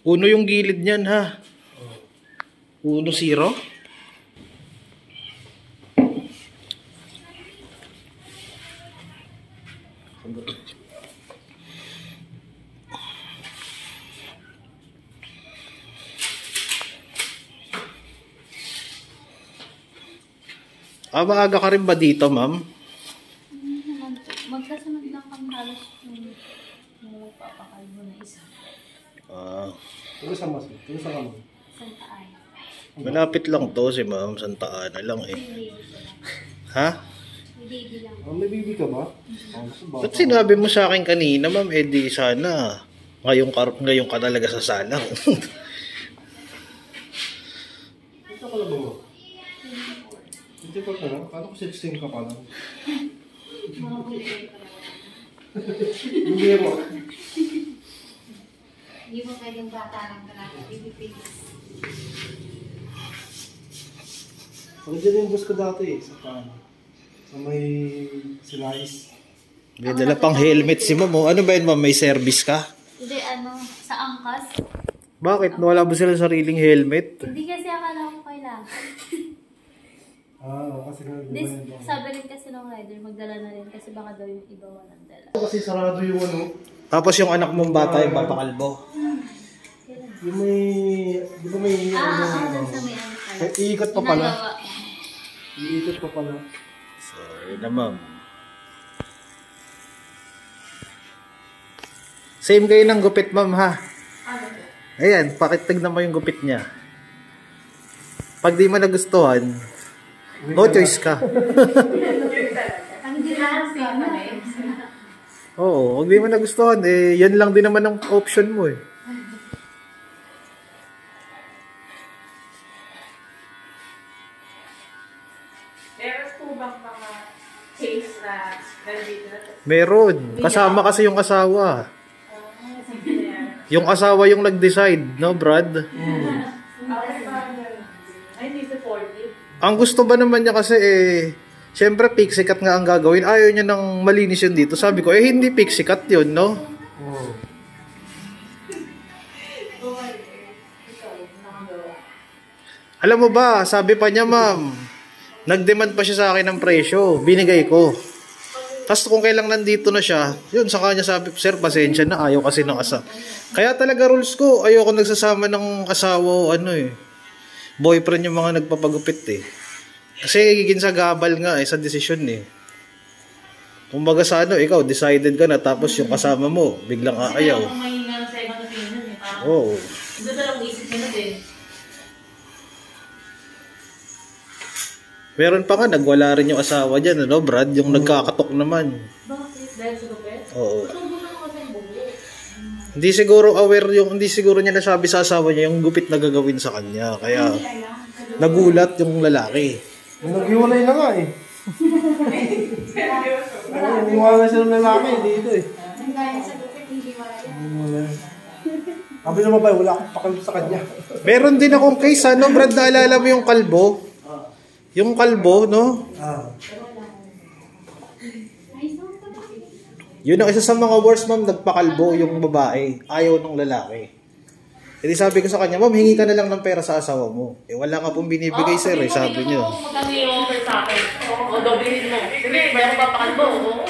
Uno yung gilid niyan ha. 1-0. Maaga ka rin ba dito, ma'am? Magkasunod lang kami halos yung magpapakalbo na isa. Tuloy sa kamo. Santa Ana. Malapit lang to si ma'am, Santa Ana lang eh. Ha? Baby lang. May baby ka ba? Ba't sinabi mo sa akin kanina, ma'am, di sana ngayon ka talaga sa salang. Ito ka lang ba mo? Hindi ko na lang. Kala ko 16 ka pa lang. Hindi mo. Hindi mo pwedeng bata lang talaga. Baby face. Pagdala yung bus ko dati eh. Sa may Silais. May dala pang helmet si ma'am. Ano ba yun, ma'am? May service ka? Hindi, sa angkas. Bakit? Wala ba sila sariling helmet? Hindi kasi akala ko kailangan. Kasi Hindi, sabi rin kasi ng rider, magdala na rin kasi baka daw yung iba walang dala. Kasi sarado yung Tapos yung anak mong bata yung papakalbo. yung may... Di ba may... Dun sa may ano pala. Iikot pa pala. Ginagawa. Iikot pa pala. So, yun na ma'am. Same kayo ng gupit, ma'am, ha? Ayan, pakitignan mo yung gupit niya. Pag di mo nagustuhan, no choice ka. Ang dinahan siya na eh. Oo, pag di mo nagustuhan, yan lang din naman ang option mo eh. Meron po bang mga case na nandito na? Meron. Kasama kasi yung asawa. Yung asawa yung nag-decide, no, Brad? Ay, hindi supportive. Ang gusto ba naman niya kasi syempre pixie cut nga ang gagawin. Ayaw niya ng malinis yun dito. Sabi ko, hindi pixie cut yun, no? Alam mo ba, sabi pa niya, ma'am, nag-demand pa siya sa akin ng presyo. Binigay ko. Tapos kung kailang nandito na siya, yun, sa kanya sabi, sir, pasensya na, ayaw kasi ng asawa. Kaya talaga rules ko, ayoko nagsasama ng asawa o boyfriend yung mga nagpapagupit eh. Kasi giging sa gabal nga sa desisyon eh. Kumbaga sa ikaw, decided ka na, tapos yung kasama mo, biglang aayaw. Kasi may mahina sa ibang opinion eh. Parang, Oo. doon na lang isip nila din. Meron pa nga, nagwala rin yung asawa dyan, ano, Brad? Yung nagkakatok naman. Bakit? Dahil sa gupit? Oo. Tubo na kasi ang bulo. Hindi siguro aware hindi siguro niya nasabi sa asawa niya yung gupit na gagawin sa kanya. Kaya nagulat yung lalaki. Nag-iwalay na nga eh. Nag-iwalay sila ng lalaki dito eh. Ang gaya sa lupit, hindi wala yan. Sabi ng babae, wala akong pakalbo sa kanya. Meron din akong case, ano, Brad, naalala mo yung kalbo? Yung kalbo, no? Yun ang isa sa mga worst, ma'am, nagpakalbo yung babae. Ayaw ng lalaki. E sabi ko sa kanya, ma'am, hingi ka na lang ng pera sa asawa mo. Wala nga pong binibigay, sir, sabi niyo. Magkano yung offer sa akin? O, doblihin mo. Sige, bayan ko papakalbo. Oo.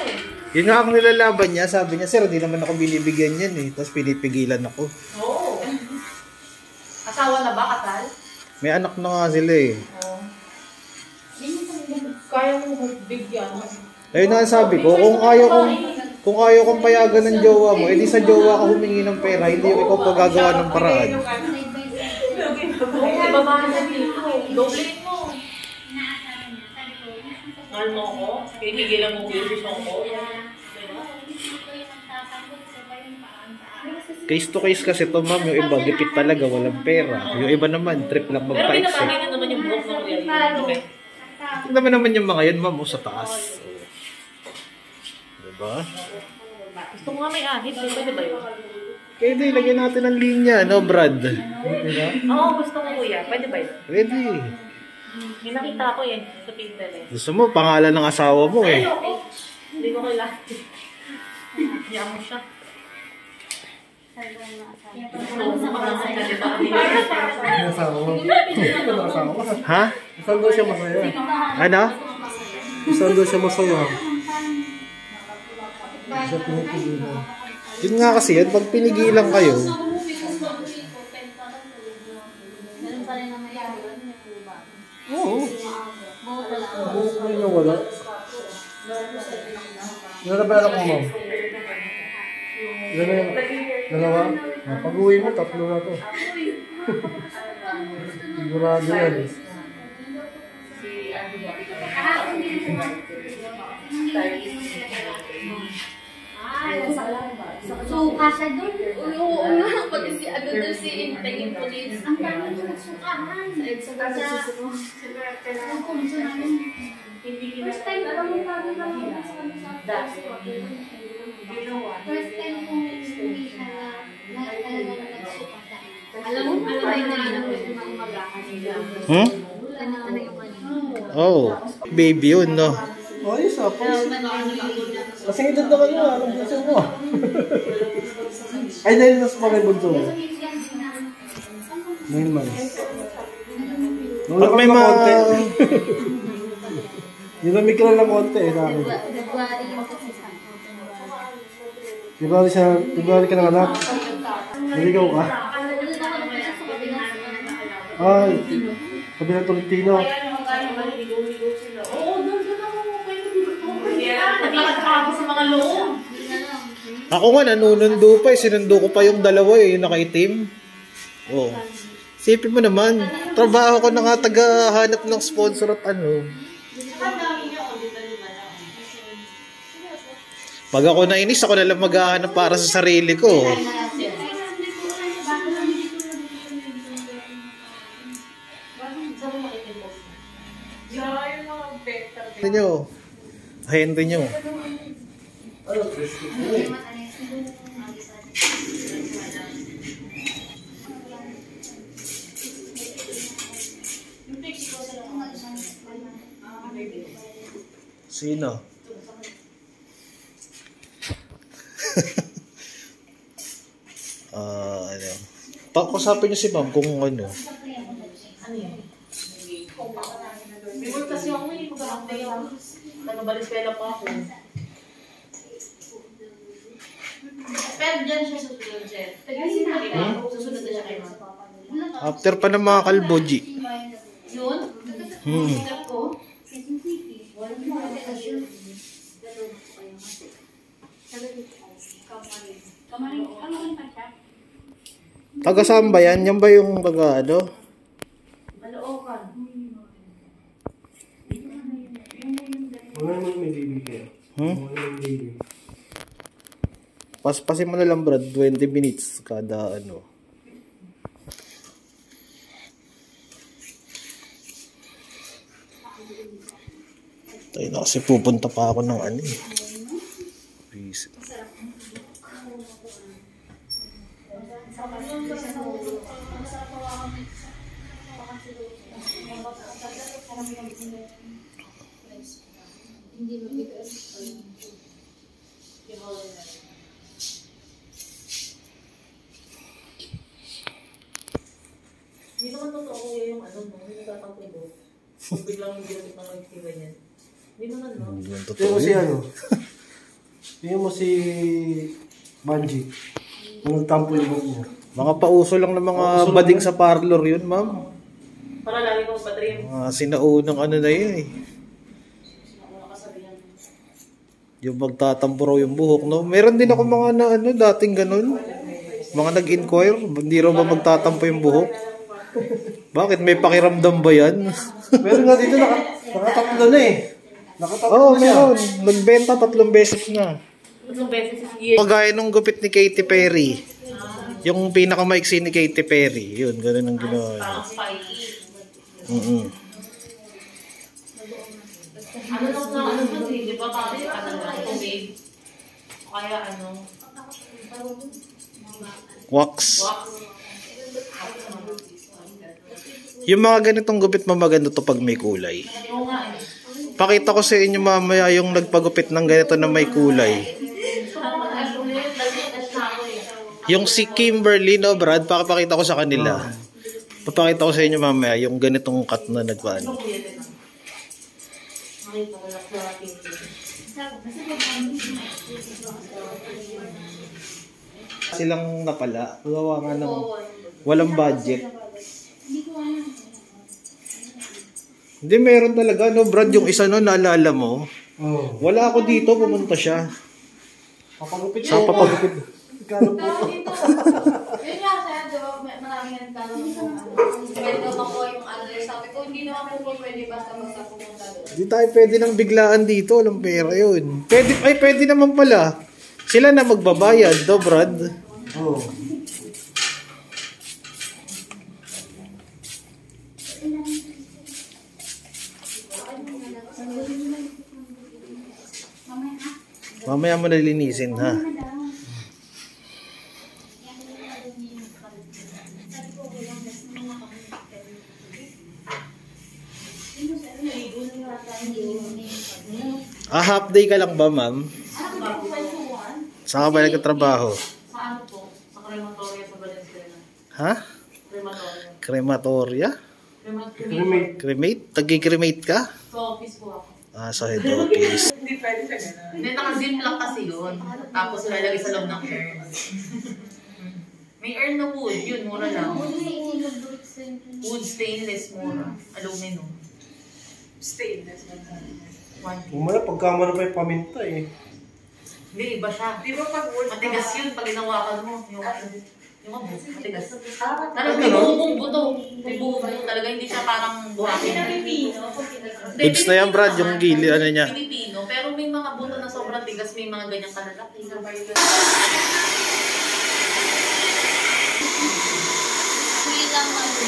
Yun nga ang nilalaban niya, sabi niya, sir, hindi naman ako binibigyan yan eh. Tapos pinipigilan ako. Oo. Asawa na ba, kasal? May anak na nga sila eh. Oo. Kaya mo bigyan. Ayun na sabi ko, kung ayaw kong payagan ng jowa mo, edi sa jowa ka humingi ng pera, hindi yung ikaw pagagawa ng paraan. Ibabahan na dito. Doblihin mo. Mahal mo ako? Pipigilan mo yung desisyon ko. Case to case kasi to, ma'am, yung iba, gipit talaga, walang pera. Yung iba naman, trip lang Pero magpa-exit. pinapakinggan naman yung buhok ng reality. Tignan naman yung mga yan, ma'am, sa taas. Diba? Gusto ko nga may ahit. Pwede ba yun? Kaya di, lagyan natin ng linya, no, Brad? Oo, gusto ko kuya. Pwede ba yun? Pwede. May nakita ko yan sa Pinterest. Gusto mo, pangalan ng asawa mo eh. Ayoko. Hindi ko kailangan. Iyan mo siya. Nasawa mo. Nasawa mo. Ha? Saan daw siya masaya? Ano? Saan daw siya masaya? Siya pinipigilan. Yun nga kasi yan, pag pinigilan kayo, Meron pa rin naman yan. Oo. Buhok mo yung wala. Ilan na ba anak mo, ma'am? Ilan na yung... Dalawa? Pag-uwi mo, 3 na to. Sigurado yan. So, kasya doon? Oo nga. Pati si ano doon si Intay Police. Ang dami nyo nagsukahan. Ang kumso namin. First time ko lang bago lang first time kong hindi siya na talaga nagsukahan. Alam mo na yung magahan nila. hmm? Alam mo na yung kanina. Oh, baby yun, no? Ayos ah. Kasi edad naman yun, anong bunso mo ah. Ay, 9 months pa may bunso mo. 9 months. Pag may mga... Nilamig ka lang ng konti eh, sa akin. February yung kasi sa February ka ng anak. Naligaw ka? Ay, sabi ng Tolentino. Ako nga, nanunundo pa eh. Sinundo ko pa yung dalawa eh, yung nakaitim. Oh. Sipin mo naman, trabaho ko na nga taga-hanap ng sponsor at ano. Pag ako nainis, ako na lang maghahanap para sa sarili ko. Henry nyo. Henry nyo. Sino? Ano? Pakusapin niyo si ma'am kung ano. Kasi ako hindi ko ba nagbalis-pela pa ako. Pero dyan siya susunod, sir. Kasi nakita ko, susunod na siya kayo. After pa ng mga kalboji. Yun? Ko? Taga saan ba yan? Yan ba yung taga ano? Malookan. Wala naman may baby kayo. Wala naman baby. Paspasin mo na lang Brad, 20 minutes kada ano. Tayo na kasi pupunta pa ako ng ano eh. Busy. Hindi naman totoo yung ano, no? Hindi nagtatampo. Biglang hindi naman ng magtiba niyan. Hindi naman, no? Yung Tingnan totoo mo si yun. ano? Tingnan mo si Banji. Nung nagtampo yung book niya. Mga pauso lang ng mga bading sa parlor yun, ma'am. Para lagi kong patrim. Mga sinaunang ano na yun eh. Yung magtatampo raw yung buhok, no? Meron din ako mga na ano, dating ganun. Mga nag-inquire, hindi raw ba magtatampo yung buhok? Bakit? May pakiramdam ba yan? Pero nga dito nakatatlo na eh. Nakatatlo Oo, na siya. meron. Nagbenta 3 beses na. Tatlong beses is year. Pagaya nung gupit ni Katy Perry. Yung pinakamaiksi ni Katy Perry. Yun, ganun ang ginawa niya. Parang spiky. Ano lang na, ano ba, di ba? Kasi ano lang, tubig. O kaya ano, Wax. wax. Yung mga ganitong gupit mamaganda to pag may kulay. Oo nga eh. Pakita ko sa inyo mamaya yung nagpagupit ng ganito na may kulay. Yung si Kimberly, no, Brad, pakipakita ko sa kanila. Papakita ko sa inyo mamaya yung ganitong cut na nagpaano. Silang napala. Gawa nga ng walang budget. Hindi, meron talaga, no, Brad, yung isa no, naalala mo. Wala ako dito, pumunta siya. Papagupit Sa papagupit. Kano po? Yun nga siya, di ba, maraming nagtanong kung pwede daw ako yung address. Sabi ko, hindi naman po pwede basta magsapumunta doon. Hindi tayo pwede nang biglaan dito, walang pera yun. Pwede naman pala. Sila na magbabayad, do, Brad. Oo. Mamaya mo nalinisin, ha? Half day ka lang ba, ma'am? Saan ka ba nagtatrabaho? Sa ano po? Sa crematoria sa Valenzuela. Ha? Crematoria. Crematoria? Cremate? Tagi-cremate ka? Sa office po ako. Ah, sa head office. Hindi pwede siya gano'n. Hindi, naka-zip lang kasi yun. Tapos lalagay sa loob ng urn. May urn na wood, yun, mura lang. Wood stainless, mura. Aluminum. Stainless. Umala, pagkama na pa yung paminta eh. Hindi, iba siya. Di ba pag wood? Matigas yun pag inawakan mo. Yung matigas. Talagang may buhong buto. May buhong buto talaga. Hindi siya parang buhatin. Goods na yan, Brad, yung gili, ano niya. Pilipino, pero may mga buto na sobrang tigas, may mga ganyang kalalaki. Lang ano.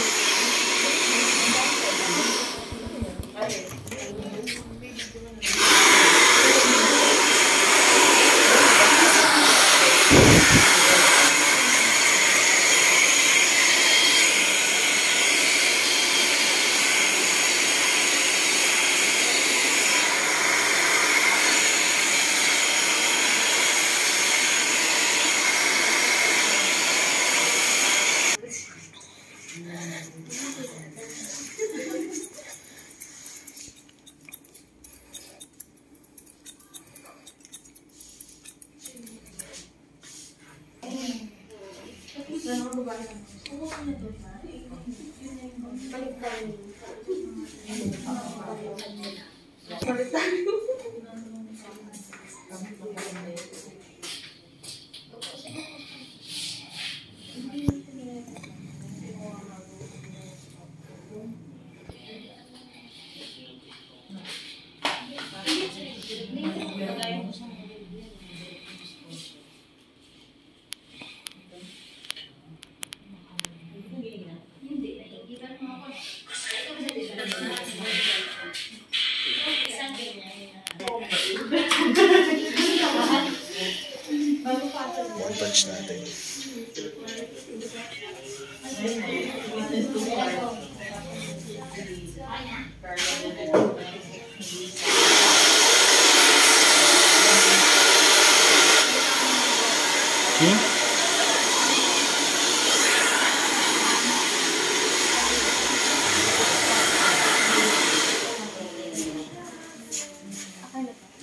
Punch natin.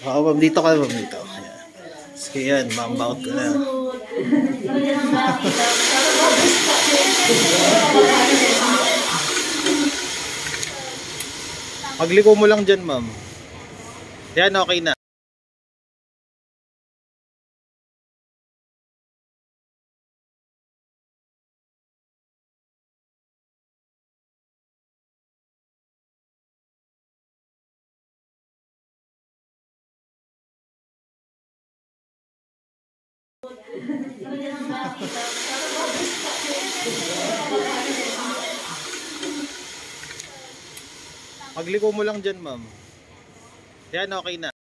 Oo, ma'am, dito ka, ma'am, dito. Ayan. Sige yan, ma'am-bout ko na. Pagliko mo lang dyan, ma'am. Yan, okay na. Pagliko mo lang dyan, ma'am. Yan, okay na.